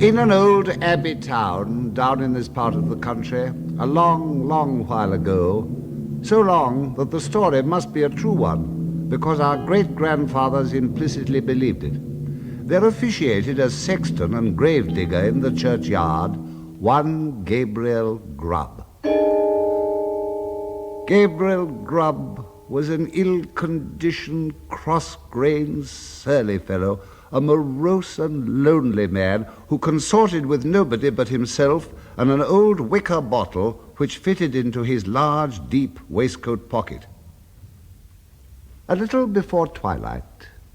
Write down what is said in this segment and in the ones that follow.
In an old abbey town down in this part of the country, a long, long while ago, so long that the story must be a true one, because our great-grandfathers implicitly believed it, there officiated as sexton and gravedigger in the churchyard one Gabriel Grubb. Gabriel Grubb was an ill-conditioned, cross-grained, surly fellow, a morose and lonely man who consorted with nobody but himself and an old wicker bottle which fitted into his large, deep waistcoat pocket. A little before twilight,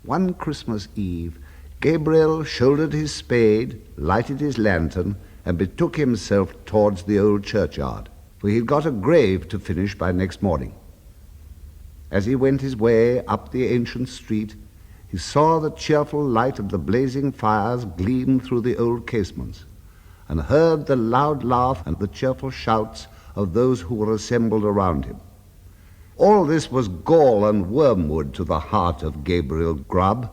one Christmas Eve, Gabriel shouldered his spade, lighted his lantern, and betook himself towards the old churchyard, for he'd got a grave to finish by next morning. As he went his way up the ancient street, he saw the cheerful light of the blazing fires gleam through the old casements, and heard the loud laugh and the cheerful shouts of those who were assembled around him. All this was gall and wormwood to the heart of Gabriel Grubb,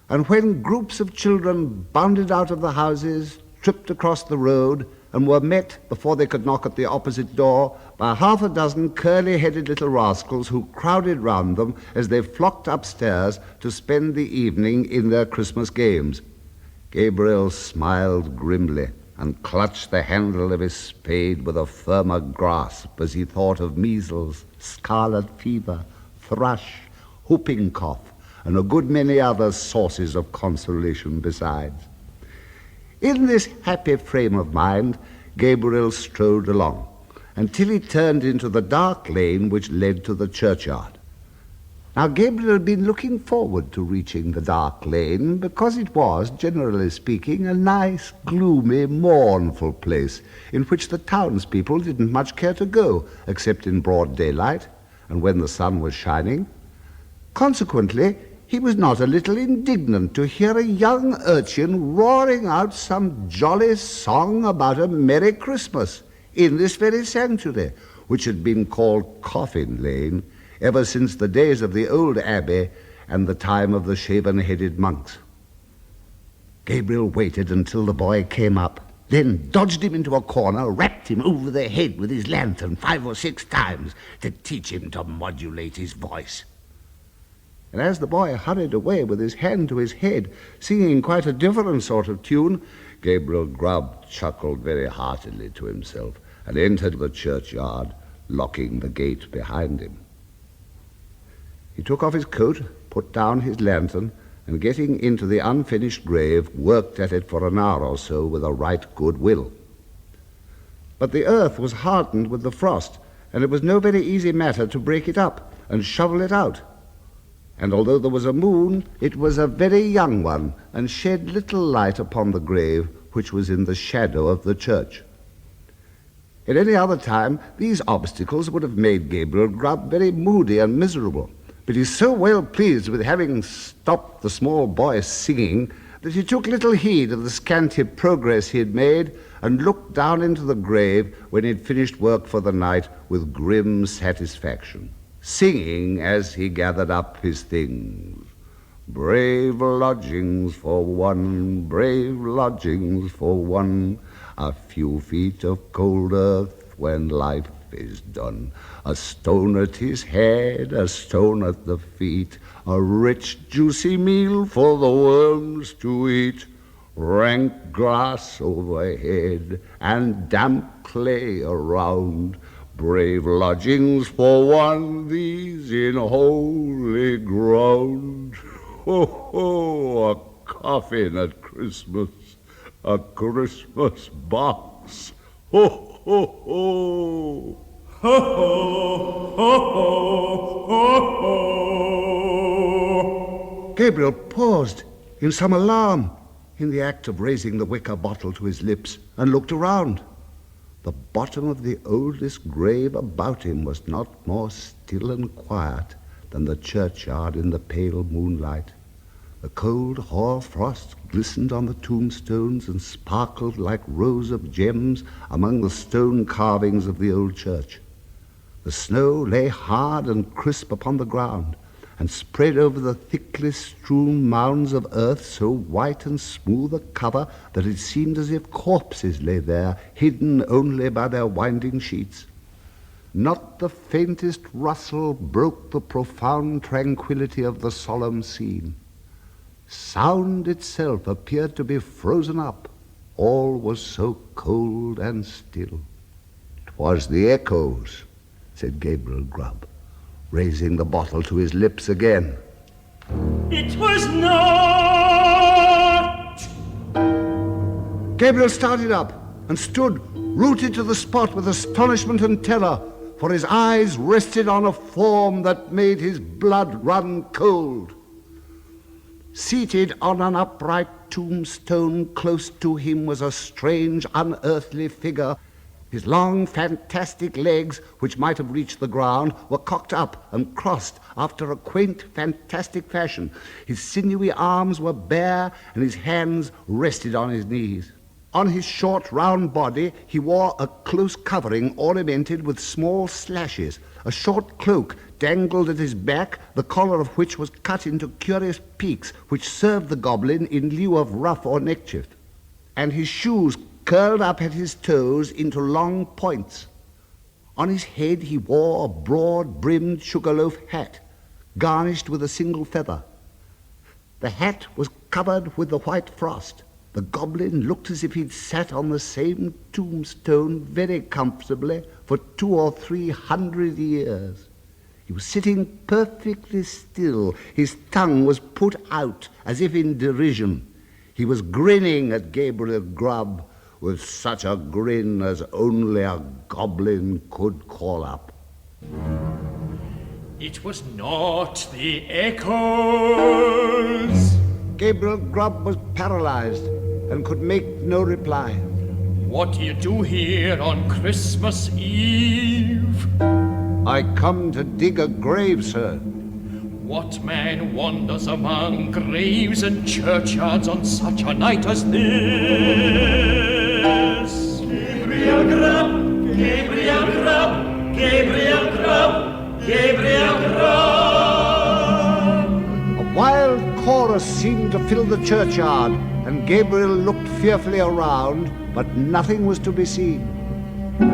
and when groups of children bounded out of the houses, tripped across the road, and were met, before they could knock at the opposite door, by half a dozen curly-headed little rascals who crowded round them as they flocked upstairs to spend the evening in their Christmas games, Gabriel smiled grimly and clutched the handle of his spade with a firmer grasp as he thought of measles, scarlet fever, thrush, whooping cough, and a good many other sources of consolation besides. In this happy frame of mind, Gabriel strode along, until he turned into the dark lane which led to the churchyard. Now, Gabriel had been looking forward to reaching the dark lane, because it was, generally speaking, a nice, gloomy, mournful place, in which the townspeople didn't much care to go, except in broad daylight, and when the sun was shining. Consequently, he was not a little indignant to hear a young urchin roaring out some jolly song about a Merry Christmas in this very sanctuary, which had been called Coffin Lane ever since the days of the old abbey and the time of the shaven-headed monks. Gabriel waited until the boy came up, then dodged him into a corner, rapped him over the head with his lantern 5 or 6 times to teach him to modulate his voice. And as the boy hurried away with his hand to his head, singing quite a different sort of tune, Gabriel Grubb chuckled very heartily to himself and entered the churchyard, locking the gate behind him. He took off his coat, put down his lantern, and getting into the unfinished grave, worked at it for an hour or so with a right good will. But the earth was hardened with the frost, and it was no very easy matter to break it up and shovel it out. And although there was a moon, it was a very young one, and shed little light upon the grave, which was in the shadow of the church. At any other time, these obstacles would have made Gabriel Grubb very moody and miserable, but he so well pleased with having stopped the small boy singing that he took little heed of the scanty progress he had made, and looked down into the grave when he had finished work for the night with grim satisfaction, singing as he gathered up his things. Brave lodgings for one, brave lodgings for one, a few feet of cold earth when life is done. A stone at his head, a stone at the feet, a rich juicy meal for the worms to eat. Rank grass overhead and damp clay around, brave lodgings for one, these in holy ground. Ho, ho, a coffin at Christmas, a Christmas box. Ho, ho, ho. Ho, ho, ho, ho, ho. Gabriel paused in some alarm in the act of raising the wicker bottle to his lips, and looked around. The bottom of the oldest grave about him was not more still and quiet than the churchyard in the pale moonlight. The cold hoar frost glistened on the tombstones and sparkled like rows of gems among the stone carvings of the old church. The snow lay hard and crisp upon the ground, and spread over the thickly strewn mounds of earth so white and smooth a cover that it seemed as if corpses lay there, hidden only by their winding sheets. Not the faintest rustle broke the profound tranquillity of the solemn scene. Sound itself appeared to be frozen up. All was so cold and still. "'Twas the echoes," said Gabriel Grubb, raising the bottle to his lips again. "It was not." Gabriel started up and stood rooted to the spot with astonishment and terror, for his eyes rested on a form that made his blood run cold. Seated on an upright tombstone close to him was a strange, unearthly figure. His long, fantastic legs, which might have reached the ground, were cocked up and crossed after a quaint, fantastic fashion. His sinewy arms were bare, and his hands rested on his knees. On his short, round body he wore a close covering ornamented with small slashes. A short cloak dangled at his back, the collar of which was cut into curious peaks, which served the goblin in lieu of ruff or neckerchief. And his shoes curled up at his toes into long points. On his head he wore a broad-brimmed sugarloaf hat, garnished with a single feather. The hat was covered with the white frost. The goblin looked as if he'd sat on the same tombstone very comfortably for 200 or 300 years. He was sitting perfectly still. His tongue was put out as if in derision. He was grinning at Gabriel Grubb with such a grin as only a goblin could call up. "It was not the echoes." Gabriel Grubb was paralyzed and could make no reply. "What do you do here on Christmas Eve?" "I come to dig a grave, sir." "What man wanders among graves and churchyards on such a night as this?" "Gabriel Grubb, Gabriel Grubb, Gabriel Grubb, Gabriel Grubb." A wild chorus seemed to fill the churchyard, and Gabriel looked fearfully around, but nothing was to be seen.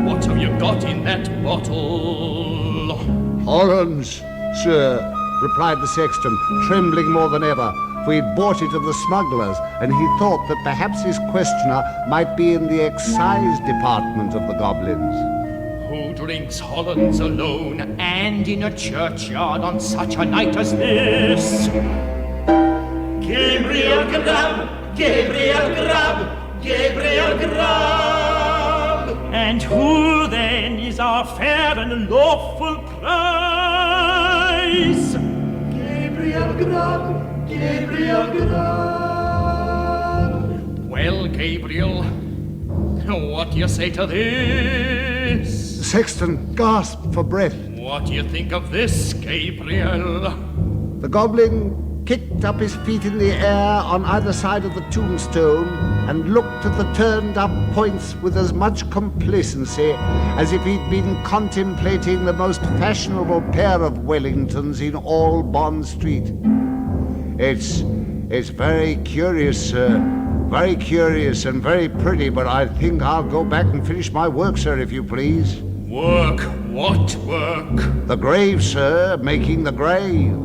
"What have you got in that bottle?" "Hollands, sir," replied the sexton, trembling more than ever, for he'd bought it of the smugglers, and he thought that perhaps his questioner might be in the excise department of the goblins. "Who drinks Hollands alone and in a churchyard on such a night as this?" "Gabriel Grubb, Gabriel Grubb, Gabriel Grubb." "And who then is our fair and lawful prize?" "Gabriel Grubb, Gabriel Grubb." "Well, Gabriel, what do you say to this?" The sexton gasped for breath. "What do you think of this, Gabriel?" The goblin kicked up his feet in the air on either side of the tombstone and looked at the turned-up points with as much complacency as if he'd been contemplating the most fashionable pair of Wellingtons in all Bond Street. It's very curious, sir. Very curious and very pretty, but I think I'll go back and finish my work, sir, if you please." "Work? What work?" "The grave, sir, making the grave."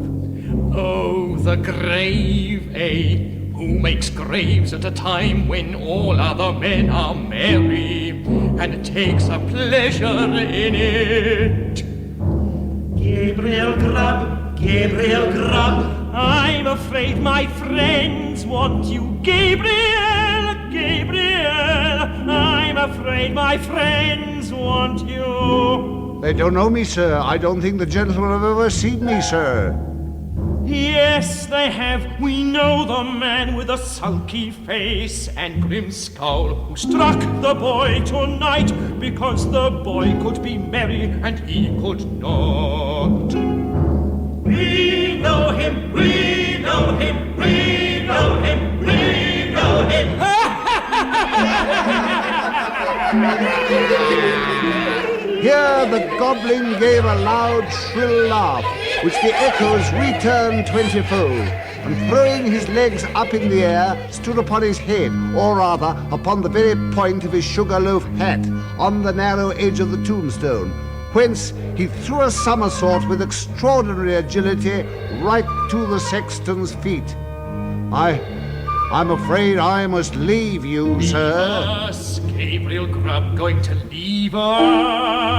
"Oh, the grave, eh? Who makes graves at a time when all other men are merry and takes a pleasure in it?" "Gabriel Grubb, Gabriel Grubb, I'm afraid my friends want you." "Gabriel, Gabriel, I'm afraid my friends want you." "They don't know me, sir. I don't think the gentlemen have ever seen me, sir." "Yes, they have. We know the man with a sulky face and grim scowl who struck the boy tonight because the boy could be merry and he could not." "We know him, we know him, we know him, we know him." Here the goblin gave a loud, shrill laugh, which the echoes returned 20-fold, and throwing his legs up in the air, stood upon his head, or rather upon the very point of his sugar loaf hat, on the narrow edge of the tombstone, whence he threw a somersault with extraordinary agility right to the sexton's feet. I'm afraid I must leave you, sir. Us, Gabriel Grubb, going to leave us?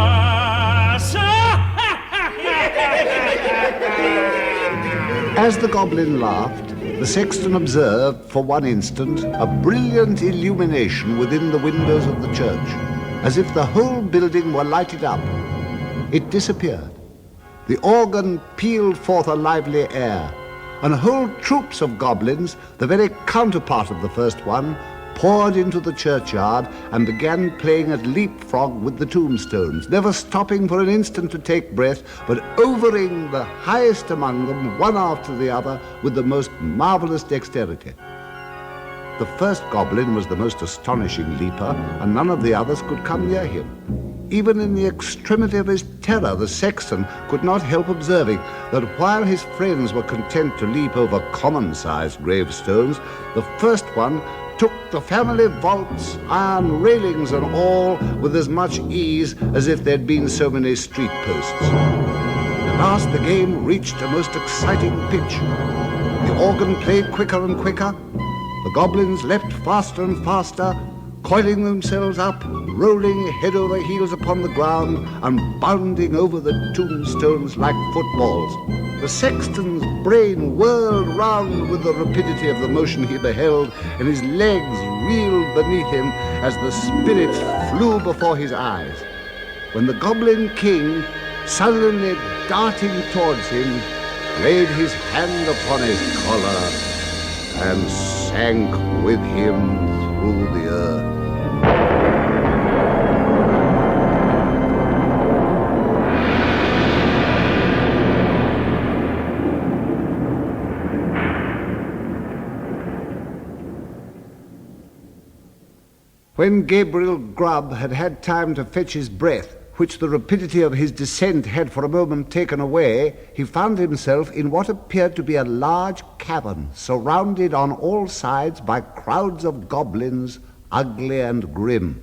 As the goblin laughed, the sexton observed for one instant a brilliant illumination within the windows of the church, as if the whole building were lighted up. It disappeared. The organ pealed forth a lively air, and whole troops of goblins, the very counterpart of the first one, poured into the churchyard and began playing at leapfrog with the tombstones, never stopping for an instant to take breath, but overing the highest among them, one after the other, with the most marvelous dexterity. The first goblin was the most astonishing leaper, and none of the others could come near him. Even in the extremity of his terror, the sexton could not help observing that while his friends were content to leap over common-sized gravestones, the first one took the family vaults, iron railings and all, with as much ease as if there'd been so many street posts. At last the game reached a most exciting pitch. The organ played quicker and quicker. The goblins leapt faster and faster, coiling themselves up, rolling head over heels upon the ground, and bounding over the tombstones like footballs. The sexton's brain whirled round with the rapidity of the motion he beheld, and his legs reeled beneath him as the spirits flew before his eyes. When the goblin king, suddenly darting towards him, laid his hand upon his collar and sank with him through the earth. When Gabriel Grubb had had time to fetch his breath, which the rapidity of his descent had for a moment taken away, he found himself in what appeared to be a large cavern, surrounded on all sides by crowds of goblins, ugly and grim.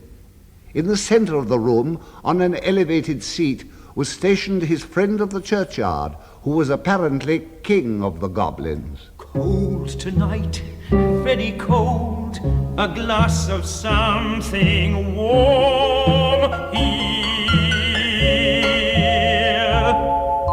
In the center of the room, on an elevated seat, was stationed his friend of the churchyard, who was apparently king of the goblins. Cold tonight, very cold. A glass of something warm here.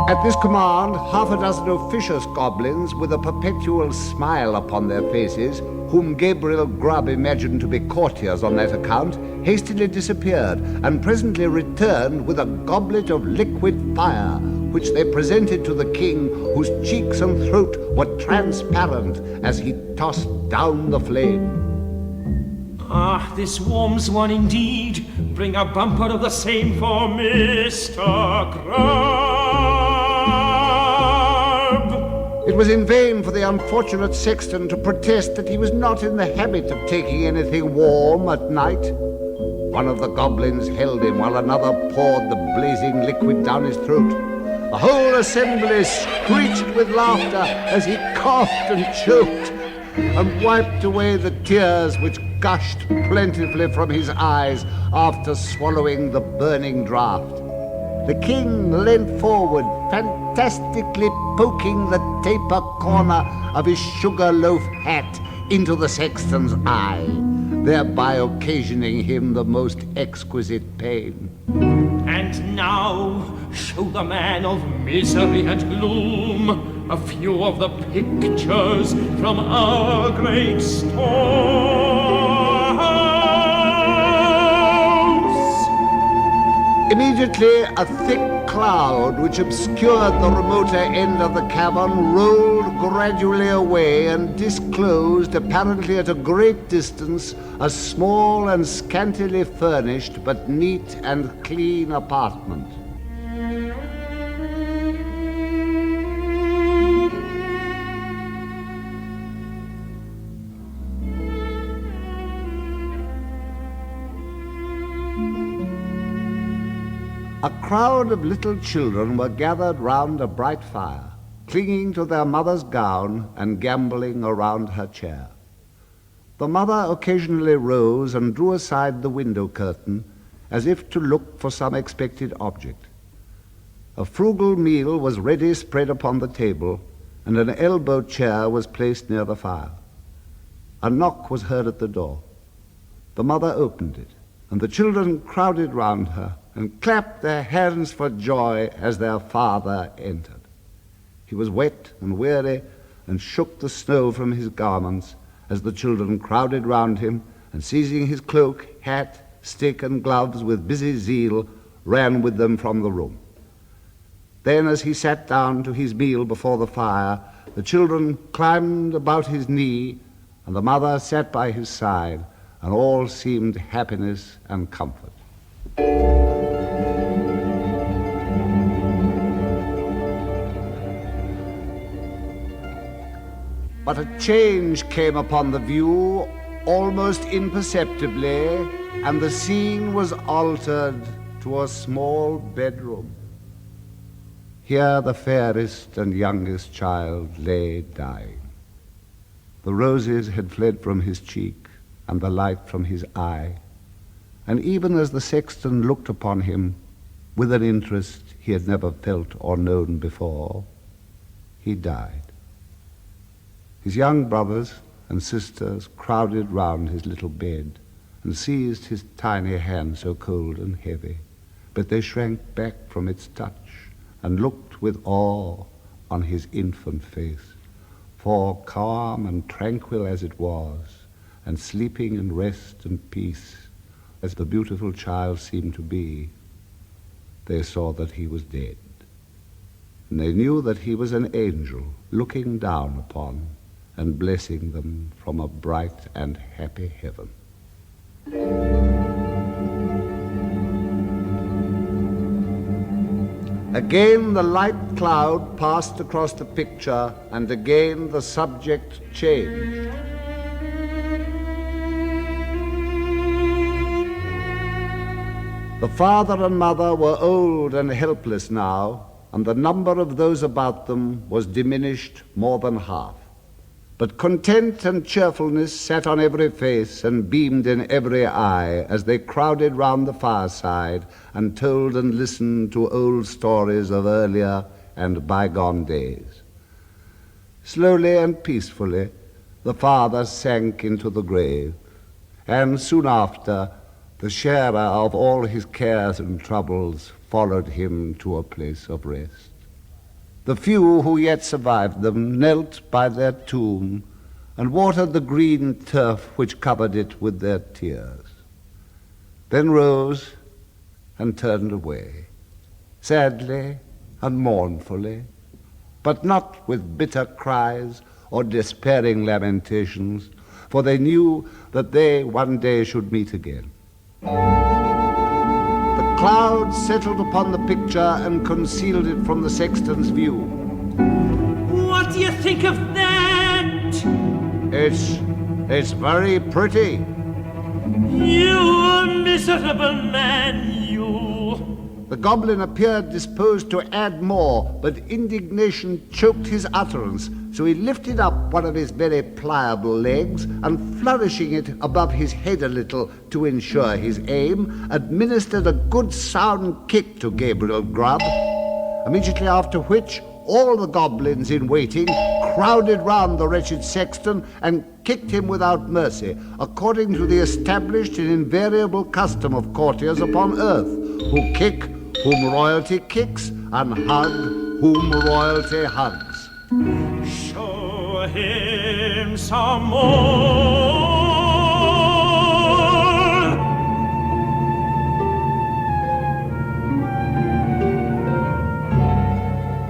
At this command, half a dozen officious goblins, with a perpetual smile upon their faces, whom Gabriel Grubb imagined to be courtiers on that account, hastily disappeared, and presently returned with a goblet of liquid fire, which they presented to the king, whose cheeks and throat were transparent as he tossed down the flame. Ah, this warms one indeed. Bring a bumper of the same for Mr. Grubb. It was in vain for the unfortunate sexton to protest that he was not in the habit of taking anything warm at night. One of the goblins held him while another poured the blazing liquid down his throat. The whole assembly screeched with laughter as he coughed and choked, and wiped away the tears which gushed plentifully from his eyes after swallowing the burning draught. The king leant forward, fantastically poking the taper corner of his sugar loaf hat into the sexton's eye, thereby occasioning him the most exquisite pain. And now show the man of misery and gloom a few of the pictures from our great storehouse. Immediately a thick cloud which obscured the remoter end of the cavern rolled gradually away and disclosed, apparently at a great distance, a small and scantily furnished but neat and clean apartment. A crowd of little children were gathered round a bright fire, clinging to their mother's gown and gambolling around her chair. The mother occasionally rose and drew aside the window curtain as if to look for some expected object. A frugal meal was ready spread upon the table, and an elbow chair was placed near the fire. A knock was heard at the door. The mother opened it, and the children crowded round her and clapped their hands for joy as their father entered. He was wet and weary and shook the snow from his garments as the children crowded round him, and seizing his cloak, hat, stick, and gloves with busy zeal, ran with them from the room. Then, as he sat down to his meal before the fire, the children climbed about his knee, and the mother sat by his side, and all seemed happiness and comfort. But a change came upon the view, almost imperceptibly, and the scene was altered to a small bedroom. Here the fairest and youngest child lay dying. The roses had fled from his cheek and the light from his eye, and even as the sexton looked upon him with an interest he had never felt or known before, he died. His young brothers and sisters crowded round his little bed and seized his tiny hand so cold and heavy, but they shrank back from its touch and looked with awe on his infant face, for calm and tranquil as it was, and sleeping in rest and peace, as the beautiful child seemed to be, they saw that he was dead. And they knew that he was an angel looking down upon and blessing them from a bright and happy heaven. Again the light cloud passed across the picture, and again the subject changed. The father and mother were old and helpless now, and the number of those about them was diminished more than half. But content and cheerfulness sat on every face and beamed in every eye as they crowded round the fireside and told and listened to old stories of earlier and bygone days. Slowly and peacefully, the father sank into the grave, and soon after, the sharer of all his cares and troubles followed him to a place of rest. The few who yet survived them knelt by their tomb and watered the green turf which covered it with their tears, then rose and turned away, sadly and mournfully, but not with bitter cries or despairing lamentations, for they knew that they one day should meet again. The cloud settled upon the picture and concealed it from the sexton's view. What do you think of that? It's very pretty. You miserable man, you. The goblin appeared disposed to add more, but indignation choked his utterance, so he lifted up one of his very pliable legs and, flourishing it above his head a little to ensure his aim, administered a good sound kick to Gabriel Grubb, immediately after which all the goblins in waiting crowded round the wretched sexton and kicked him without mercy, according to the established and invariable custom of courtiers upon earth, who kick whom royalty kicks and hug whom royalty hugs. Show him some more.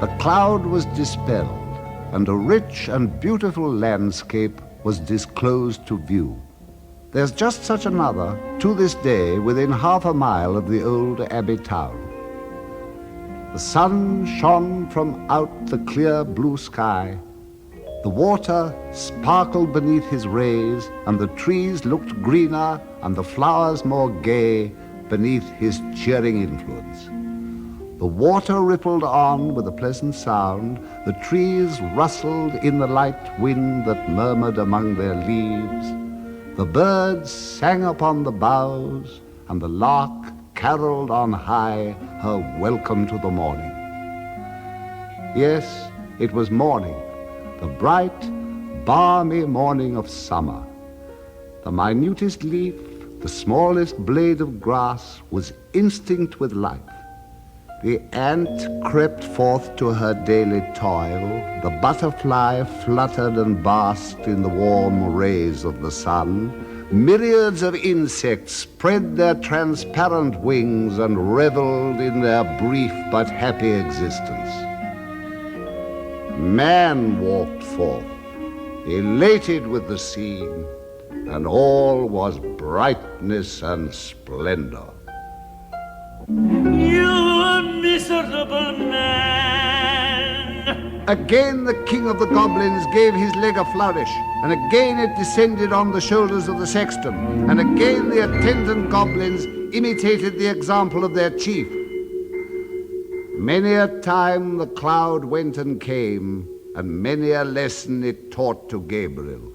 The cloud was dispelled, and a rich and beautiful landscape was disclosed to view. There's just such another, to this day, within half a mile of the old abbey town. The sun shone from out the clear blue sky. The water sparkled beneath his rays, and the trees looked greener and the flowers more gay beneath his cheering influence. The water rippled on with a pleasant sound, the trees rustled in the light wind that murmured among their leaves, the birds sang upon the boughs, and the lark caroled on high her welcome to the morning. Yes, it was morning, the bright, balmy morning of summer. The minutest leaf, the smallest blade of grass was instinct with life. The ant crept forth to her daily toil, the butterfly fluttered and basked in the warm rays of the sun. Myriads of insects spread their transparent wings and reveled in their brief but happy existence. Man walked forth, elated with the scene, and all was brightness and splendor. You miserable man! Again the king of the goblins gave his leg a flourish, and again it descended on the shoulders of the sexton, and again the attendant goblins imitated the example of their chief. Many a time the cloud went and came, and many a lesson it taught to Gabriel,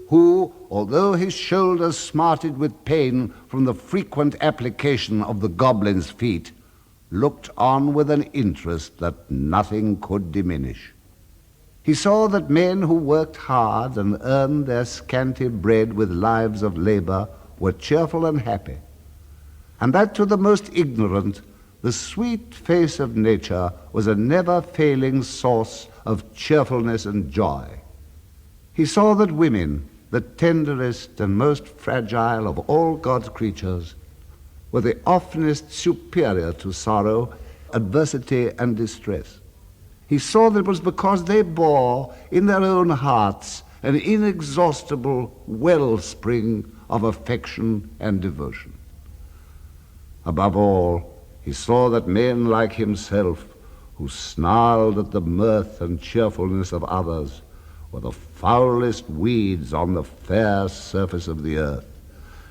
who, although his shoulders smarted with pain from the frequent application of the goblin's feet, looked on with an interest that nothing could diminish. He saw that men who worked hard and earned their scanty bread with lives of labor were cheerful and happy, and that to the most ignorant, the sweet face of nature was a never-failing source of cheerfulness and joy. He saw that women, the tenderest and most fragile of all God's creatures, were the oftenest superior to sorrow, adversity, and distress. He saw that it was because they bore in their own hearts an inexhaustible wellspring of affection and devotion. Above all, he saw that men like himself, who snarled at the mirth and cheerfulness of others, were the foulest weeds on the fair surface of the earth.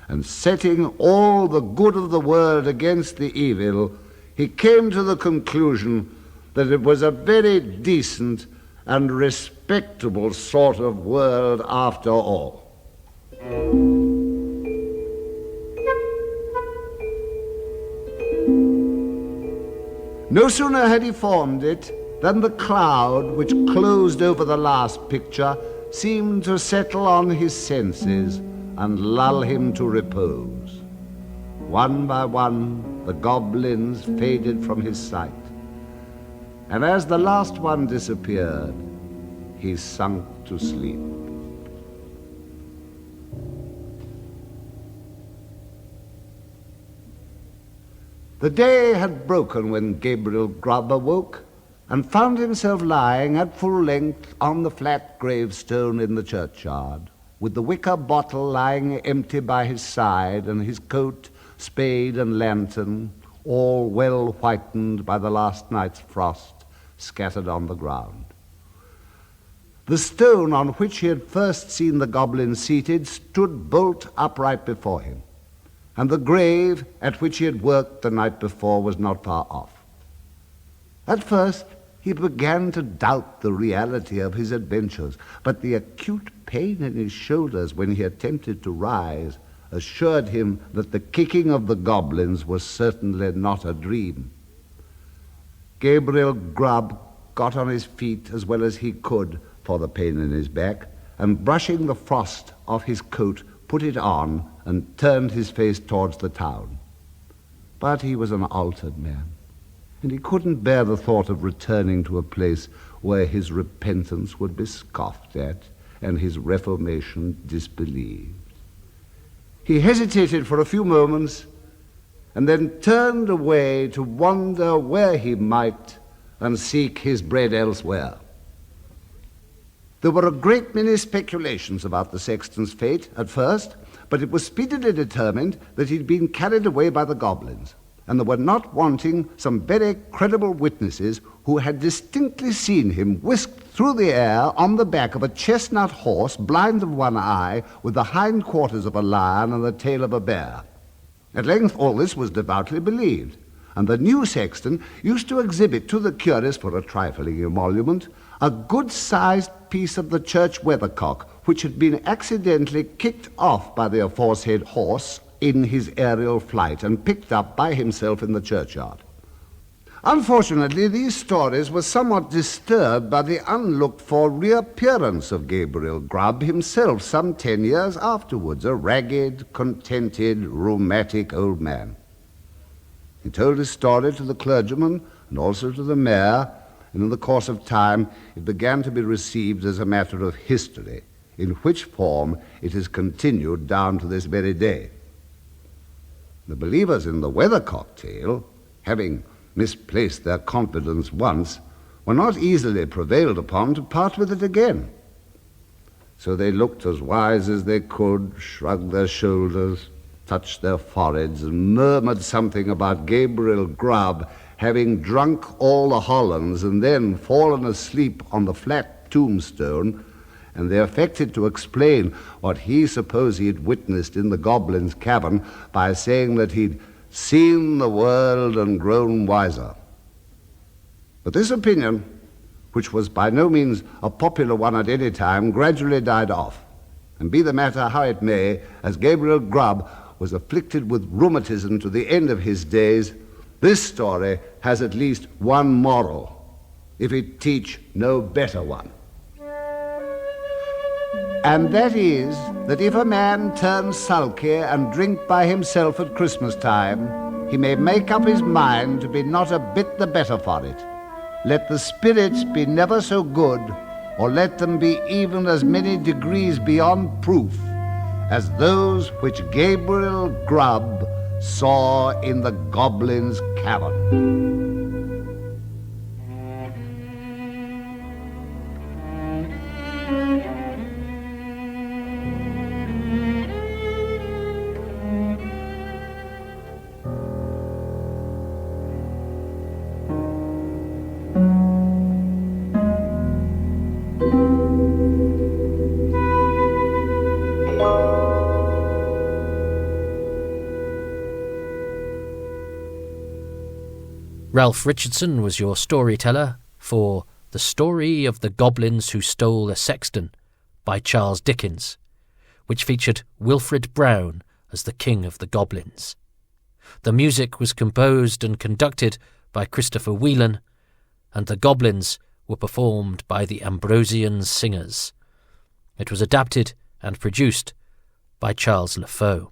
And setting all the good of the world against the evil, he came to the conclusion that it was a very decent and respectable sort of world after all. No sooner had he formed it than the cloud which closed over the last picture seemed to settle on his senses and lull him to repose. One by one, the goblins faded from his sight, and as the last one disappeared, he sunk to sleep. The day had broken when Gabriel Grubb awoke and found himself lying at full length on the flat gravestone in the churchyard, with the wicker bottle lying empty by his side and his coat, spade, and lantern, all well whitened by the last night's frost, scattered on the ground. The stone on which he had first seen the goblin seated stood bolt upright before him, and the grave at which he had worked the night before was not far off. At first, he began to doubt the reality of his adventures, but the acute pain in his shoulders when he attempted to rise assured him that the kicking of the goblins was certainly not a dream. Gabriel Grubb got on his feet as well as he could for the pain in his back, and brushing the frost off his coat, put it on and turned his face towards the town. But he was an altered man, and he couldn't bear the thought of returning to a place where his repentance would be scoffed at and his reformation disbelieved. He hesitated for a few moments and then turned away to wonder where he might and seek his bread elsewhere. There were a great many speculations about the sexton's fate at first, but it was speedily determined that he'd been carried away by the goblins, and there were not wanting some very credible witnesses who had distinctly seen him whisked through the air on the back of a chestnut horse, blind of one eye, with the hind quarters of a lion and the tail of a bear. At length all this was devoutly believed, and the new sexton used to exhibit to the curious for a trifling emolument a good-sized piece of the church weathercock which had been accidentally kicked off by the aforesaid horse in his aerial flight and picked up by himself in the churchyard. Unfortunately, these stories were somewhat disturbed by the unlooked-for reappearance of Gabriel Grubb himself some 10 years afterwards, a ragged, contented, rheumatic old man. He told his story to the clergyman and also to the mayor, and in the course of time it began to be received as a matter of history, in which form it has continued down to this very day. The believers in the weathercock tale, having misplaced their confidence once, were not easily prevailed upon to part with it again. So they looked as wise as they could, shrugged their shoulders, touched their foreheads, and murmured something about Gabriel Grubb having drunk all the Hollands and then fallen asleep on the flat tombstone, and they affected to explain what he supposed he had witnessed in the goblin's cavern by saying that he'd seen the world and grown wiser. But this opinion, which was by no means a popular one at any time, gradually died off. And be the matter how it may, as Gabriel Grubb was afflicted with rheumatism to the end of his days, this story has at least one moral, if it teach no better one. And that is that if a man turn sulky and drink by himself at Christmas time, he may make up his mind to be not a bit the better for it. Let the spirits be never so good, or let them be even as many degrees beyond proof, as those which Gabriel Grubb saw in the Goblin's cavern. Ralph Richardson was your storyteller for The Story of the Goblins Who Stole a Sexton by Charles Dickens, which featured Wilfred Brown as the King of the Goblins. The music was composed and conducted by Christopher Whelan, and the Goblins were performed by the Ambrosian Singers. It was adapted and produced by Charles LaFoe.